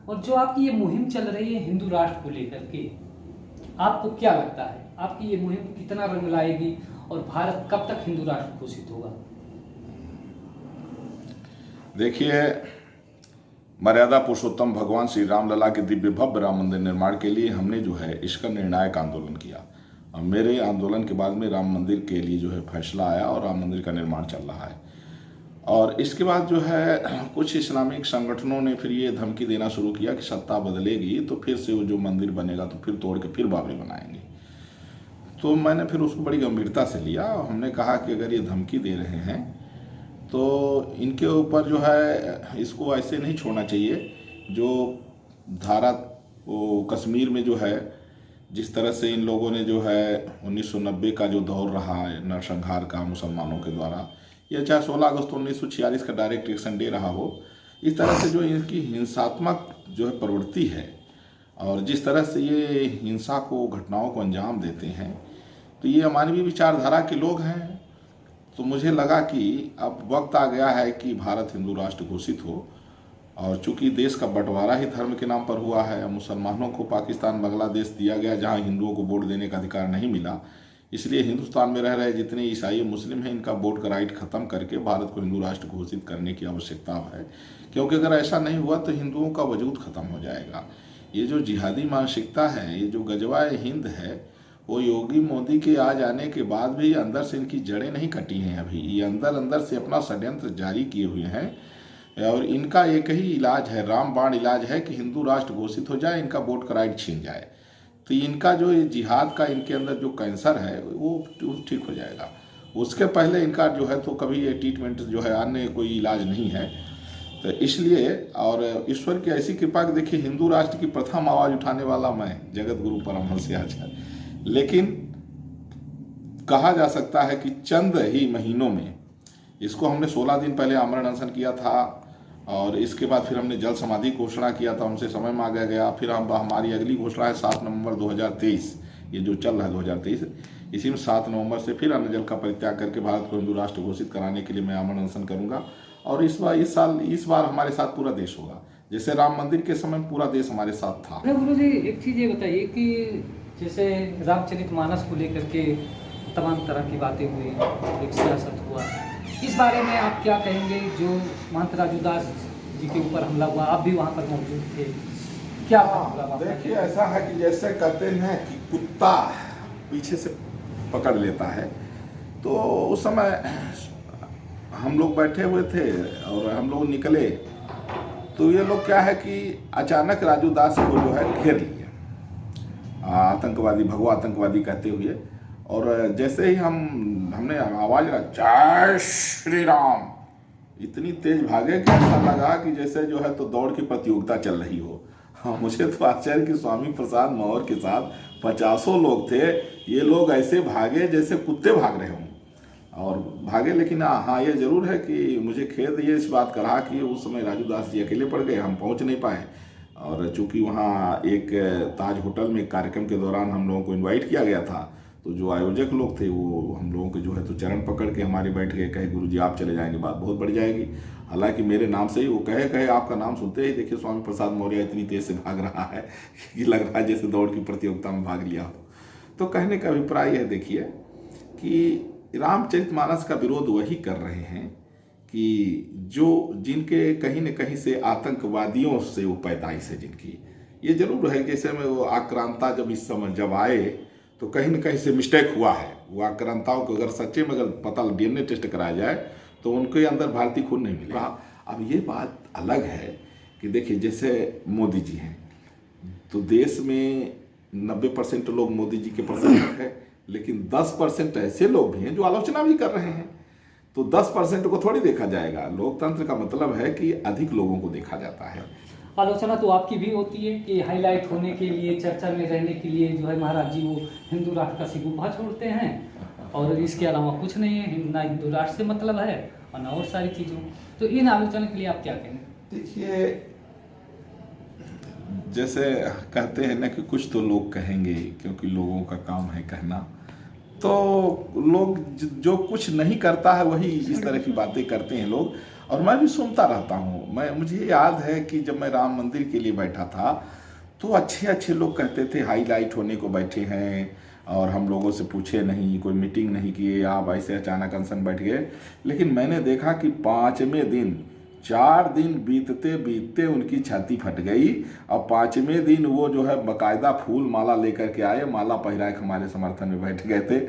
और जो आपकी ये मुहिम चल रही है हिंदू राष्ट्र को लेकर के, आपको क्या लगता है आपकी ये मुहिम कितना रंग लाएगी और भारत कब तक हिंदू राष्ट्र घोषित होगा? देखिए, मर्यादा पुरुषोत्तम भगवान श्री राम लला के दिव्य भव्य राम मंदिर निर्माण के लिए हमने जो है इसका निर्णायक आंदोलन किया। और मेरे आंदोलन के बाद में राम मंदिर के लिए जो है फैसला आया और राम मंदिर का निर्माण चल रहा है। और इसके बाद जो है कुछ इस्लामिक संगठनों ने फिर ये धमकी देना शुरू किया कि सत्ता बदलेगी तो फिर से वो जो मंदिर बनेगा तो फिर तोड़ के फिर बाबरी बनाएंगे। तो मैंने फिर उसको बड़ी गंभीरता से लिया और हमने कहा कि अगर ये धमकी दे रहे हैं तो इनके ऊपर जो है इसको ऐसे नहीं छोड़ना चाहिए। जो धारा वो कश्मीर में जो है जिस तरह से इन लोगों ने जो है 1990 का जो दौर रहा है नरसंहार का मुसलमानों के द्वारा, या चाहे 16 अगस्त 1946 का डायरेक्ट एक्शन डे रहा हो, इस तरह से जो इनकी हिंसात्मक जो है प्रवृत्ति है और जिस तरह से ये हिंसा को घटनाओं को अंजाम देते हैं, तो ये अमानवीय विचारधारा के लोग हैं। तो मुझे लगा कि अब वक्त आ गया है कि भारत हिंदू राष्ट्र घोषित हो। और चूंकि देश का बंटवारा ही धर्म के नाम पर हुआ है, मुसलमानों को पाकिस्तान बांग्लादेश दिया गया जहां हिंदुओं को वोट देने का अधिकार नहीं मिला, इसलिए हिंदुस्तान में रह रहे जितने ईसाई मुस्लिम हैं इनका वोट का राइट खत्म करके भारत को हिंदू राष्ट्र घोषित करने की आवश्यकता है। क्योंकि अगर ऐसा नहीं हुआ तो हिंदुओं का वजूद खत्म हो जाएगा। ये जो जिहादी मानसिकता है, ये जो गजवाए हिंद है, वो योगी मोदी के आ जाने के बाद भी अंदर से इनकी जड़ें नहीं कटी हैं। अभी ये अंदर अंदर से अपना षड्यंत्र जारी किए हुए हैं और इनका एक ही इलाज है, रामबाण इलाज है कि हिंदू राष्ट्र घोषित हो जाए, इनका वोट का राइट छीन जाए। तो इनका जो ये जिहाद का इनके अंदर जो कैंसर है वो ठीक हो जाएगा। उसके पहले इनका जो है तो कभी ये ट्रीटमेंट जो है अन्य कोई इलाज नहीं है। तो इसलिए और ईश्वर की ऐसी कृपा कि देखिए हिंदू राष्ट्र की प्रथम आवाज़ उठाने वाला मैं जगत गुरु परमहंस आचार्य। लेकिन कहा जा सकता है कि चंद ही महीनों में इसको हमने 16 दिन पहले आमरण अनशन किया था और इसके बाद फिर हमने जल समाधि घोषणा किया था, हमसे समय मांगा गया। फिर हमारी अगली घोषणा है 7 नवंबर 2023, ये जो चल रहा है 2023, इसी में 7 नवंबर से फिर अन्न जल का परित्याग करके भारत को हिंदू राष्ट्र घोषित कराने के लिए मैं आमरण अनशन करूंगा। और इस बार हमारे साथ पूरा देश होगा, जैसे राम मंदिर के समय पूरा देश हमारे साथ था। गुरु जी, एक चीज़ ये बताइए कि जैसे रामचरितमानस को लेकर के तमाम तरह की बातें हुई, एक सियासत हुआ, इस बारे में आप क्या कहेंगे? जो महंत राजू दास जी के ऊपर हमला हुआ, आप भी वहाँ पर मौजूद थे, क्या मतलब? देखिए, ऐसा है कि जैसे कहते हैं कि कुत्ता पीछे से पकड़ लेता है, तो उस समय हम लोग बैठे हुए थे और हम लोग निकले तो ये लोग क्या है कि अचानक राजू दास को जो है घेर लिए, आतंकवादी, भगवा आतंकवादी कहते हुए। और जैसे ही हमने आवाज़ लगा जय श्री राम, इतनी तेज भागे कि ऐसा लगा कि जैसे जो है तो दौड़ की प्रतियोगिता चल रही हो। हाँ, मुझे तो आश्चर्य कि स्वामी प्रसाद मौर्य के साथ 50 लोग थे, ये लोग ऐसे भागे जैसे कुत्ते भाग रहे हों और भागे। लेकिन हाँ, ये जरूर है कि मुझे खेद ये इस बात का रहा कि उस समय राजू दास जी अकेले पड़ गए, हम पहुंच नहीं पाए। और चूंकि वहाँ एक ताज होटल में कार्यक्रम के दौरान हम लोगों को इनवाइट किया गया था, तो जो आयोजक लोग थे वो हम लोगों के जो है तो चरण पकड़ के हमारे बैठ गए, कहे गुरु जी आप चले जाएंगे बात बहुत बढ़ जाएगी। हालांकि मेरे नाम से ही वो कहे आपका नाम सुनते ही देखिए स्वामी प्रसाद मौर्य इतनी तेज से भाग रहा है कि लग रहा है जैसे दौड़ की प्रतियोगिता में भाग लिया हो। तो कहने का अभिप्राय यह देखिए कि रामचरितमानस का विरोध वही कर रहे हैं कि जो जिनके कहीं न कहीं से आतंकवादियों से वो पैदाइश है जिनकी। ये जरूर है जैसे में वो आक्रांता जब इस समय जब आए तो कहीं न कहीं से मिस्टेक हुआ है। वो आक्रांताओं को अगर सच्चे में अगर पता DNA टेस्ट कराया जाए तो उनके अंदर भारतीय खून नहीं मिलेगा। अब ये बात अलग है कि देखिए जैसे मोदी जी हैं तो देश में 90% लोग मोदी जी के प्रशंसक है, लेकिन 10% ऐसे लोग भी हैं जो आलोचना भी कर रहे हैं। तो 10% को थोड़ी देखा जाएगा। लोकतंत्र का मतलब है कि अधिक लोगों को देखा जाता है। आलोचना तो आपकी भी होती है कि हाईलाइट होने के लिए, चर्चा में रहने के लिए जो है महाराज जी वो हिंदू राष्ट्र का सिगुफा छोड़ते हैं और इसके अलावा कुछ नहीं है, ना हिंदू राष्ट्र से मतलब है और ना और सारी चीज़ों। तो इन आलोचना के लिए आप क्या कहेंगे? देखिए, जैसे कहते हैं ना कि कुछ तो लोग कहेंगे क्योंकि लोगों का काम है कहना। तो लोग जो कुछ नहीं करता है वही इस तरह की बातें करते हैं लोग, और मैं भी सुनता रहता हूँ। मुझे याद है कि जब मैं राम मंदिर के लिए बैठा था तो अच्छे अच्छे लोग कहते थे हाईलाइट होने को बैठे हैं, और हम लोगों से पूछे नहीं, कोई मीटिंग नहीं किए, आप ऐसे अचानक अनशन बैठ गए। लेकिन मैंने देखा कि 5वें दिन, 4 दिन बीतते बीतते उनकी छाती फट गई, और 5वें दिन वो जो है बाकायदा फूल माला लेकर के आए, माला पहरा के हमारे समर्थन में बैठ गए थे।